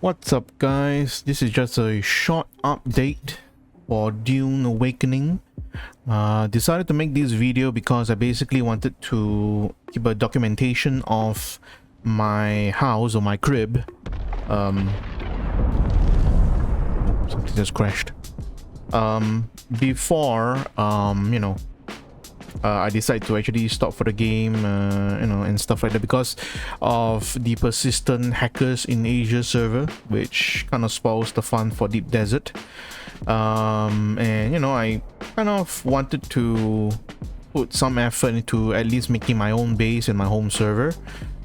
What's up, guys? This is just a short update for Dune Awakening. Decided to make this video because I basically wanted to keep a documentation of my house or my crib. Something just crashed. Before I decided to actually stop for the game, and stuff like that because of the persistent hackers in Asia server, which kind of spoils the fun for Deep Desert. I kind of wanted to put some effort into at least making my own base in my home server.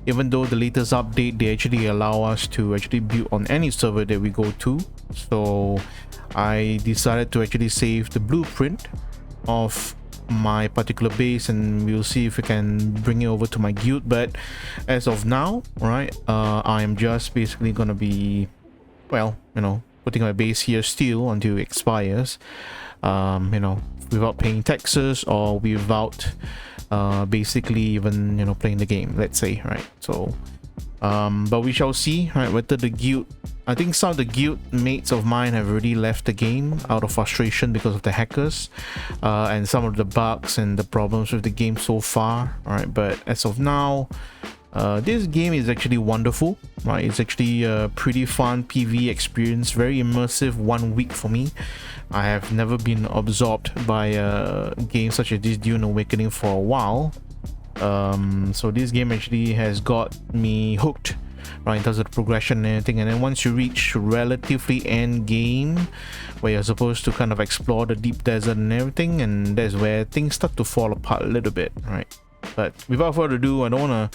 Even though the latest update, they actually allow us to actually build on any server that we go to. So I decided to actually save the blueprint of my particular base, and we'll see if we can bring it over to my guild. But as of now, right, I'm just basically gonna be, putting my base here still until it expires, without paying taxes or without basically even playing the game, let's say, right? So but we shall see, right, whether the guild, I think some of the guild mates of mine have already left the game out of frustration because of the hackers and some of the bugs and the problems with the game so far, right? But as of now, this game is actually wonderful, right? It's actually a pretty fun PvE experience, very immersive 1 week for me. I have never been absorbed by a game such as this Dune Awakening for a while. So this game actually has got me hooked, right, in terms of the progression and everything. And then once you reach relatively end game, where you're supposed to kind of explore the deep desert and everything, and that's where things start to fall apart a little bit, right? But without further ado, I don't want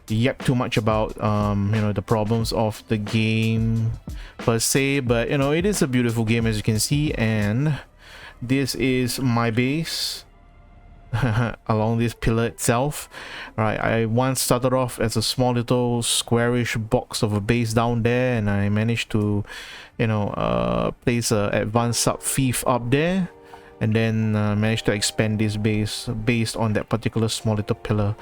to yap too much about the problems of the game per se, but it is a beautiful game, as you can see. And this is my base along this pillar itself, right? I once started off as a small little squarish box of a base down there, and I managed to place a advanced sub fief up there, and then managed to expand this base based on that particular small little pillar.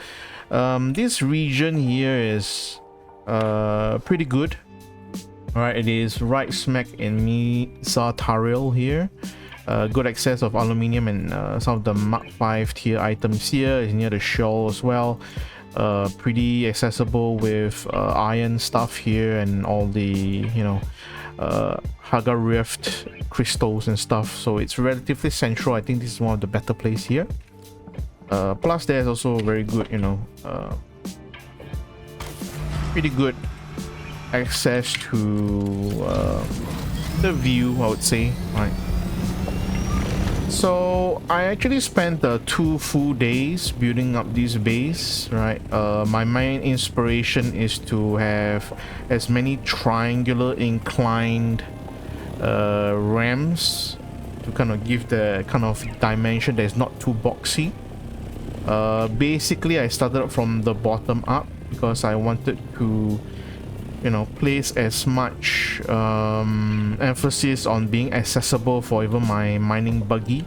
This region here is pretty good, right? It is right smack in Misa Tariel here. Good access of aluminium and some of the Mark 5 tier items here. Is near the shell as well. Pretty accessible with iron stuff here and all the Haga Rift crystals and stuff. So it's relatively central. I think this is one of the better places here. Plus there's also very good, pretty good access to the view, I would say, right? So I actually spent 2 full days building up this base, right? My main inspiration is to have as many triangular inclined ramps to kind of give the kind of dimension that's not too boxy. Basically I started from the bottom up because I wanted to place as much emphasis on being accessible for even my mining buggy.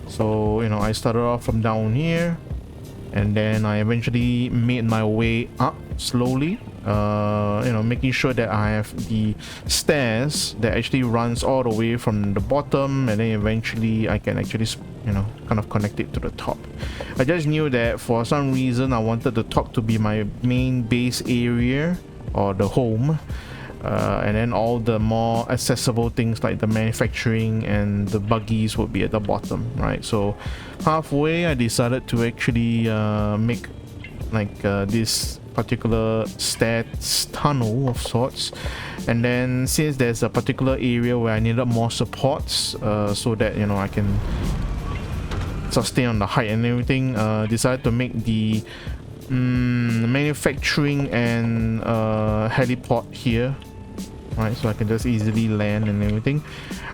So I started off from down here, and then I eventually made my way up slowly, making sure that I have the stairs that actually runs all the way from the bottom, and then eventually I can actually kind of connect it to the top. I just knew that for some reason I wanted the top to be my main base area, or the home, and then all the more accessible things like the manufacturing and the buggies would be at the bottom, right? So halfway I decided to actually make like this particular stairs tunnel of sorts. And then since there's a particular area where I needed more supports, so that I can sustain on the height and everything, decided to make the manufacturing and heliport here, right? So I can just easily land and everything.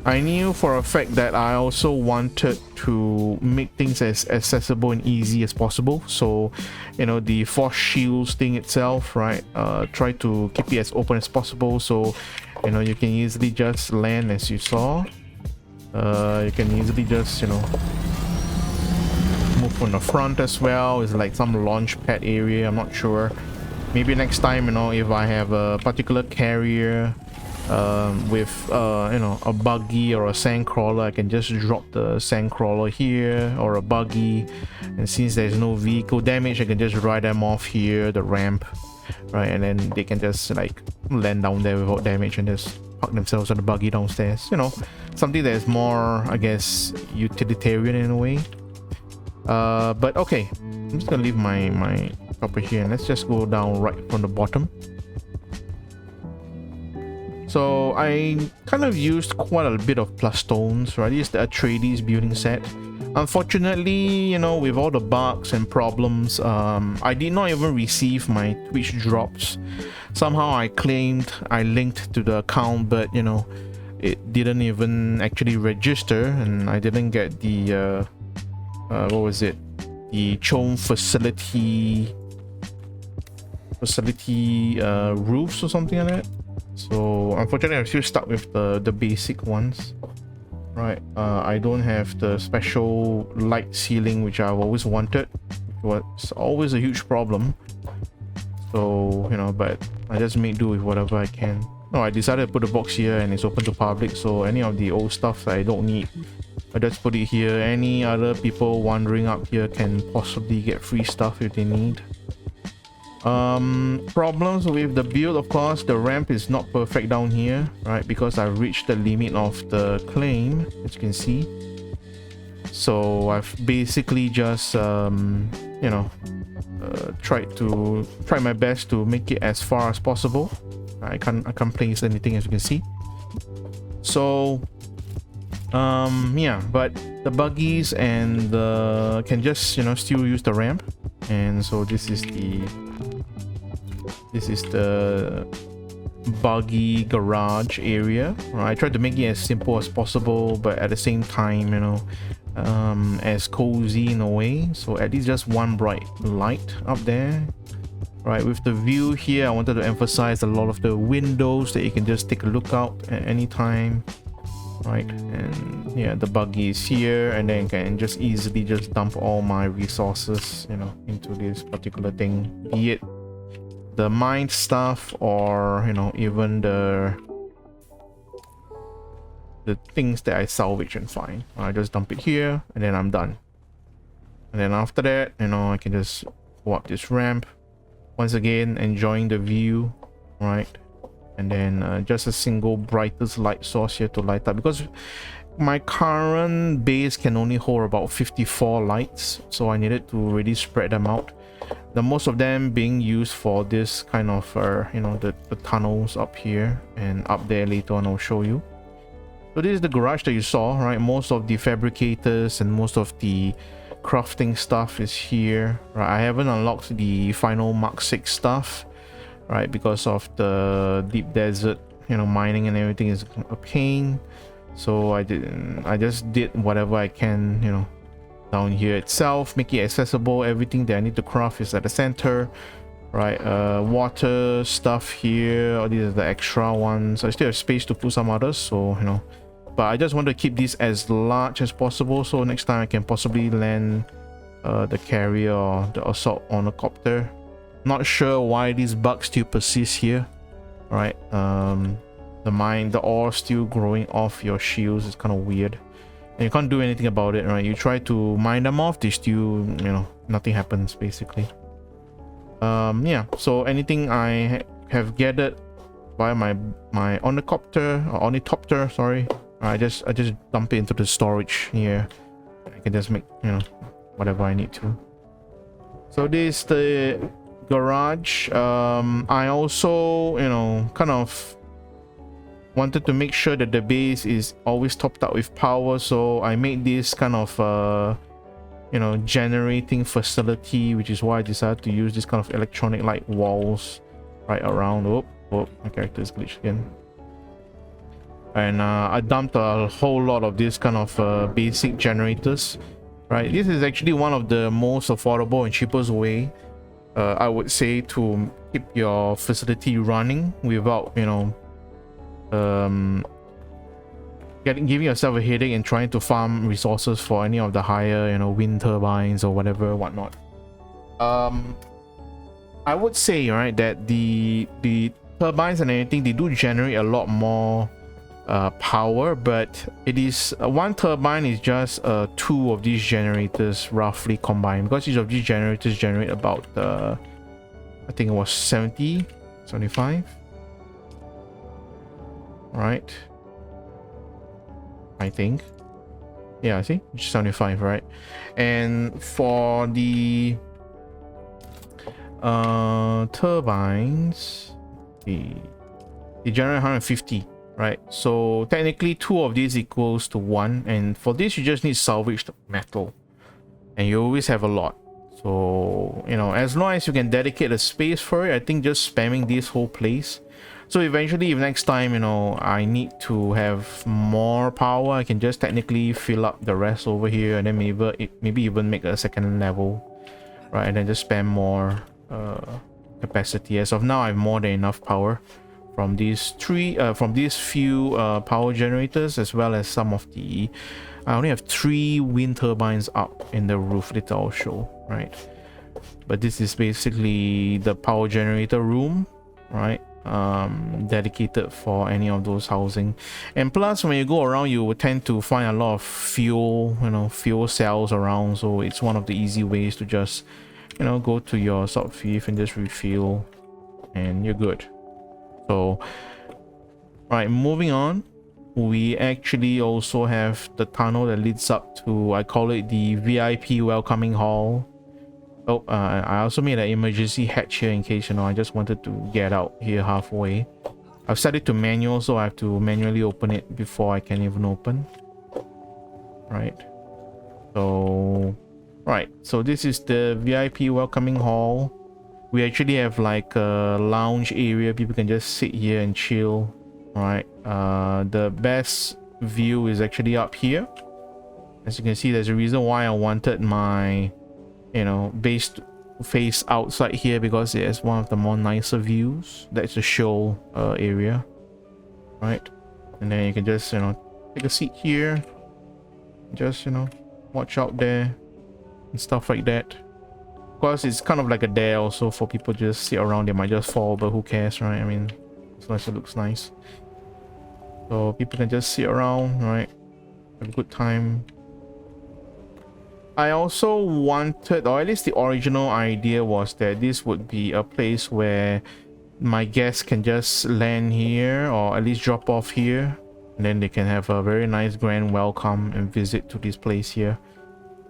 I knew for a fact that I also wanted to make things as accessible and easy as possible. So the force shields thing itself, right, try to keep it as open as possible, so you can easily just land. As you saw, you can easily just move from the front as well. It's like some launch pad area, I'm not sure. maybe next time, you know, if I have a particular carrier with you know, a buggy or a sand crawler, I can just drop the sand crawler here, or a buggy, and since there's no vehicle damage, I can just ride them off here, the ramp, right, and then they can just like land down there without damage and just park themselves on the buggy downstairs, you know, something that is more, I guess, utilitarian in a way. But okay, I'm just gonna leave my copper here, and let's just go down right from the bottom. So I kind of used quite a bit of plus stones, right? This is the Atreides building set. Unfortunately, you know, with all the bugs and problems, I did not even receive my Twitch drops. Somehow I claimed I linked to the account, but you know, it didn't even actually register, and I didn't get the what was it? The Chone facility roofs or something like that. So unfortunately, I'm still stuck with the basic ones, right? I don't have the special light ceiling, which I've always wanted. It was always a huge problem. So, you know, but I just make do with whatever I can. No, I decided to put a box here, and it's open to public, so any of the old stuff that I don't need, I just put it here. Any other people wandering up here can possibly get free stuff if they need. Problems with the build, of course, the ramp is not perfect down here, right? Because I've reached the limit of the claim, as you can see. So I've basically just, you know, try my best to make it as far as possible. I can't place anything, as you can see. So yeah, but the buggies and can just, you know, still use the ramp. And so this is the buggy garage area, right? I tried to make it as simple as possible, but at the same time, you know, as cozy in a way. So at least just one bright light up there, right? With the view here, I wanted to emphasize a lot of the windows that you can just take a look out at any time, right? And yeah, the buggy is here, and then can just easily just dump all my resources, you know, into this particular thing, be it the mine stuff, or you know, even the things that I salvage and find. I just dump it here, and then I'm done. And then after that, you know, I can just go up this ramp once again, enjoying the view, right? And then just a single brightest light source here to light up, because my current base can only hold about 54 lights, so I needed to really spread them out. The most of them being used for this kind of you know, the tunnels up here and up there. Later on I'll show you. So this is the garage that you saw, right? Most of the fabricators and most of the crafting stuff is here, right? I haven't unlocked the final Mark 6 stuff, right, because of the deep desert, you know, mining and everything is a pain. So I just did whatever I can, you know, down here itself, make it accessible. Everything that I need to craft is at the center, right? Water stuff here, or these are the extra ones. I still have space to put some others, so you know, but I just want to keep this as large as possible, so next time I can possibly land the carrier or the assault on a copter. Not sure why these bugs still persist here, right? The ore still growing off your shields is kind of weird, and you can't do anything about it, right? You try to mine them off, they still, you know, nothing happens basically. Yeah, so anything I have gathered by my ornithopter, or ornithopter, sorry, I just dump it into the storage here. I can just make, you know, whatever I need to. So this is the garage. I also, you know, kind of wanted to make sure that the base is always topped up with power, so I made this kind of you know, generating facility, which is why I decided to use this kind of electronic light walls right around. Oh, my character is glitched again. And I dumped a whole lot of this kind of basic generators, right? This is actually one of the most affordable and cheapest way, I would say, to keep your facility running without, you know, giving yourself a headache and trying to farm resources for any of the higher, you know, wind turbines or whatever, whatnot. I would say, right, that the turbines and anything, they do generate a lot more power, but it is one turbine is just two of these generators roughly combined, because each of these generators generate about I think it was 75, right? I think, yeah, I see 75, right? And for the turbines, they generate 150, right? So technically two of these equals to one, and for this you just need salvaged metal, and you always have a lot. So, you know, as long as you can dedicate a space for it, I think just spamming this whole place. So eventually, if next time, you know, I need to have more power, I can just technically fill up the rest over here, and then maybe even make a second level, right? And then just spam more capacity. As of now, I have more than enough power from these few power generators, as well as some of the. I only have 3 wind turbines up in the roof. Later I'll show, right? But this is basically the power generator room, right? Dedicated for any of those housing. And plus, when you go around, you will tend to find a lot of fuel, you know, fuel cells around. So it's one of the easy ways to just, you know, go to your salt fief and just refuel, and you're good. So, right, moving on. We actually also have the tunnel that leads up to, I call it the VIP welcoming hall. Oh, I also made an emergency hatch here in case, you know, I just wanted to get out here halfway. I've set it to manual, so I have to manually open it before I can even open. Right. So, right. So this is the VIP welcoming hall. We actually have like a lounge area. People can just sit here and chill. Right. The best view is actually up here. As you can see, there's a reason why I wanted my, you know, base to face outside here, because it has one of the more nicer views. That's the show area, right? And then you can just, you know, take a seat here, just, you know, watch out there and stuff like that. Of course, it's kind of like a dare also for people to just sit around. They might just fall, but who cares, right? I mean, as long as it looks nice. So people can just sit around, right? Have a good time. I also wanted, or at least the original idea was that this would be a place where my guests can just land here, or at least drop off here, and then they can have a very nice grand welcome and visit to this place here.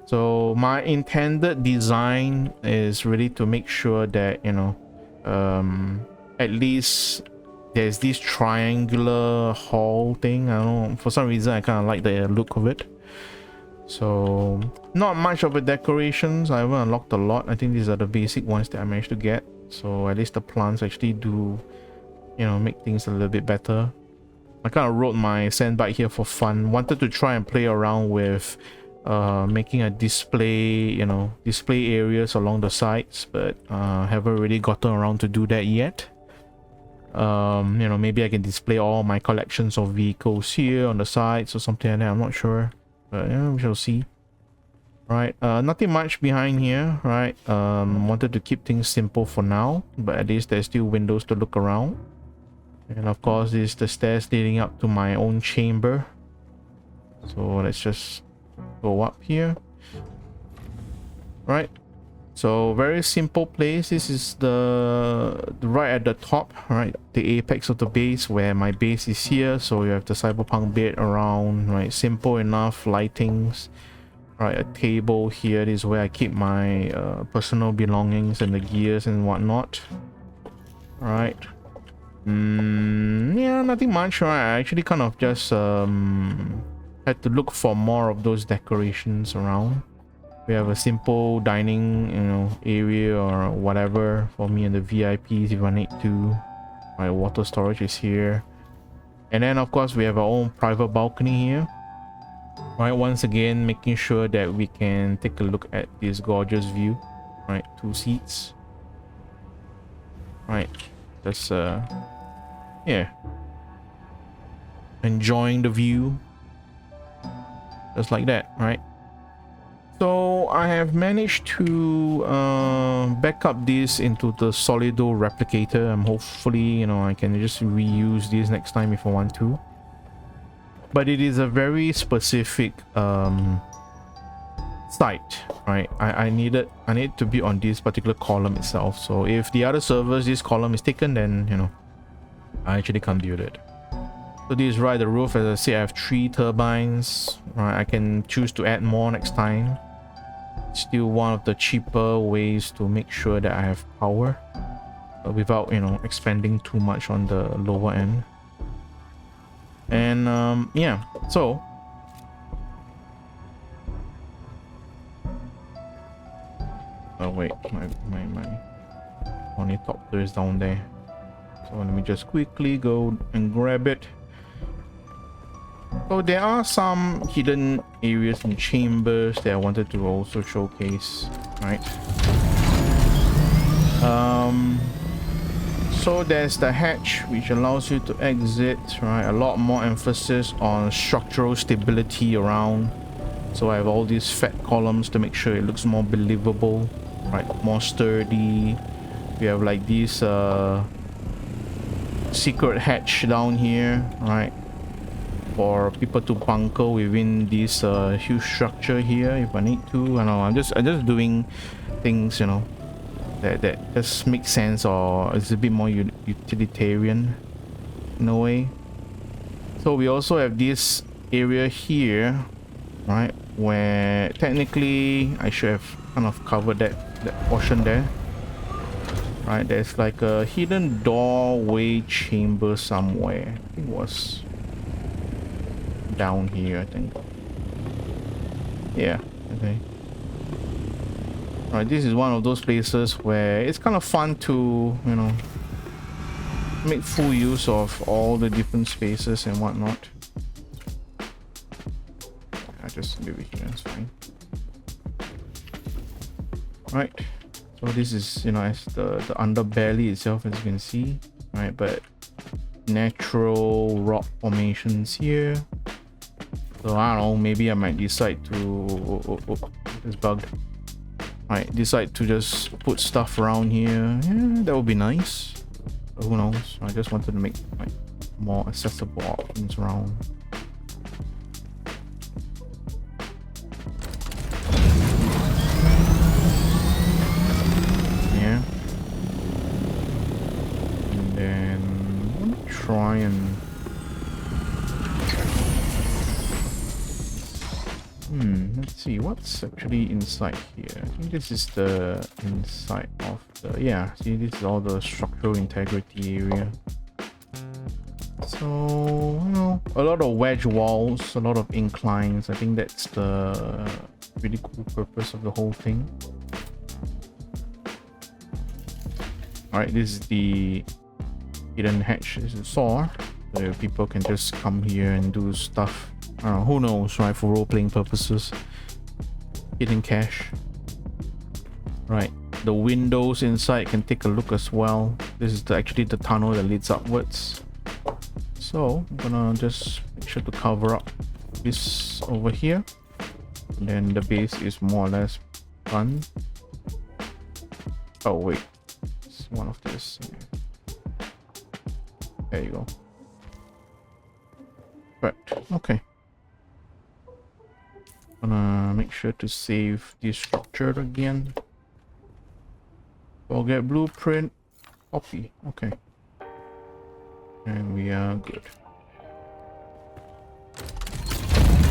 So my intended design is really to make sure that, you know, at least there's this triangular hall thing. I don't know, for some reason I kind of like the look of it. So not much of a decorations. I haven't unlocked a lot. I think these are the basic ones that I managed to get. So at least the plants actually do, you know, make things a little bit better. I kind of rode my sandbike here for fun. Wanted to try and play around with making a display, you know, display areas along the sides, but haven't really gotten around to do that yet. You know, maybe I can display all my collections of vehicles here on the sides or something like that. I'm not sure, but yeah, we shall see. Right, nothing much behind here, right? Wanted to keep things simple for now, but at least there's still windows to look around. And of course, this is the stairs leading up to my own chamber. So let's just go up here. Right. So very simple place. This is the right at the top, right? The apex of the base, where my base is here. So you have the cyberpunk bed around, right? Simple enough lightings. Right, a table here. This is where I keep my personal belongings and the gears and whatnot. Right. Yeah, nothing much, right? I actually kind of just had to look for more of those decorations around. We have a simple dining, you know, area or whatever for me and the VIPs if I need to. My water storage is here. And then of course we have our own private balcony here. Right, once again making sure that we can take a look at this gorgeous view. Right, 2 seats. Right, just yeah, enjoying the view just like that, right? So I have managed to back up this into the Solido replicator. I'm hopefully, you know, I can just reuse this next time if I want to. But it is a very specific site, right? I need to be on this particular column itself. So if the other servers this column is taken, then you know I actually can't build it. So this is right, the roof, as I say, I have 3 turbines, right? I can choose to add more next time. Still one of the cheaper ways to make sure that I have power without, you know, expanding too much on the lower end. And yeah, so oh wait, my ornithopter is down there, so let me just quickly go and grab it. So there are some hidden areas and chambers that I wanted to also showcase, right? So there's the hatch which allows you to exit, right? A lot more emphasis on structural stability around. So I have all these fat columns to make sure it looks more believable, right? More sturdy. We have like this secret hatch down here, right? For people to bunker within this huge structure here if I need to. I know I'm just doing things, you know, that just makes sense, or it's a bit more utilitarian in a way. So we also have this area here, right, where technically I should have kind of covered that portion there, right? There's like a hidden doorway chamber somewhere. I think it was down here, I think. Yeah, okay. Right, this is one of those places where it's kind of fun to, you know, make full use of all the different spaces and whatnot. I just leave it here, it's fine. Right, so this is, you know, as the underbelly itself, as you can see, right? But natural rock formations here. So I don't know, maybe I might decide to it's bugged. Right, decide to just put stuff around here. Yeah, that would be nice. But who knows? I just wanted to make like more accessible options around. Yeah. And then let me try and let's see what's actually inside here. I think this is the inside of the, yeah, see, this is all the structural integrity area. So, you know, a lot of wedge walls, a lot of inclines. I think that's the really cool purpose of the whole thing. Alright, this is the hidden hatch, this is saw, where people can just come here and do stuff. I don't know, who knows, right? For role-playing purposes. Hidden cache. Right, the windows inside can take a look as well. This is actually the tunnel that leads upwards. So I'm gonna just make sure to cover up this over here. And then the base is more or less done. Oh wait, it's one of this. There you go. Right, okay. Gonna make sure to save this structure again. Forget blueprint, copy. Okay, and we are good.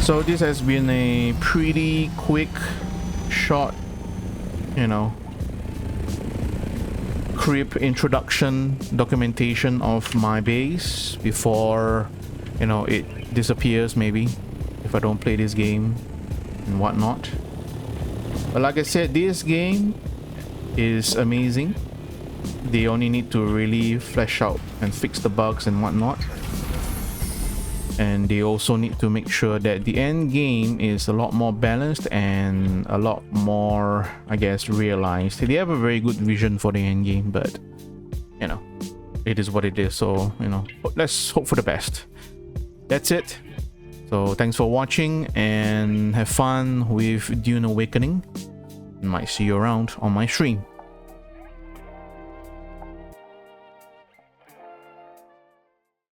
So this has been a pretty quick, short, you know, crib introduction documentation of my base before, you know, it disappears maybe if I don't play this game and whatnot. But like I said, this game is amazing. They only need to really flesh out and fix the bugs and whatnot, and they also need to make sure that the end game is a lot more balanced and a lot more, I guess, realized. They have a very good vision for the end game, but you know, it is what it is. So, you know, let's hope for the best. That's it. So So thanks for watching and have fun with Dune Awakening. Might see you around on my stream.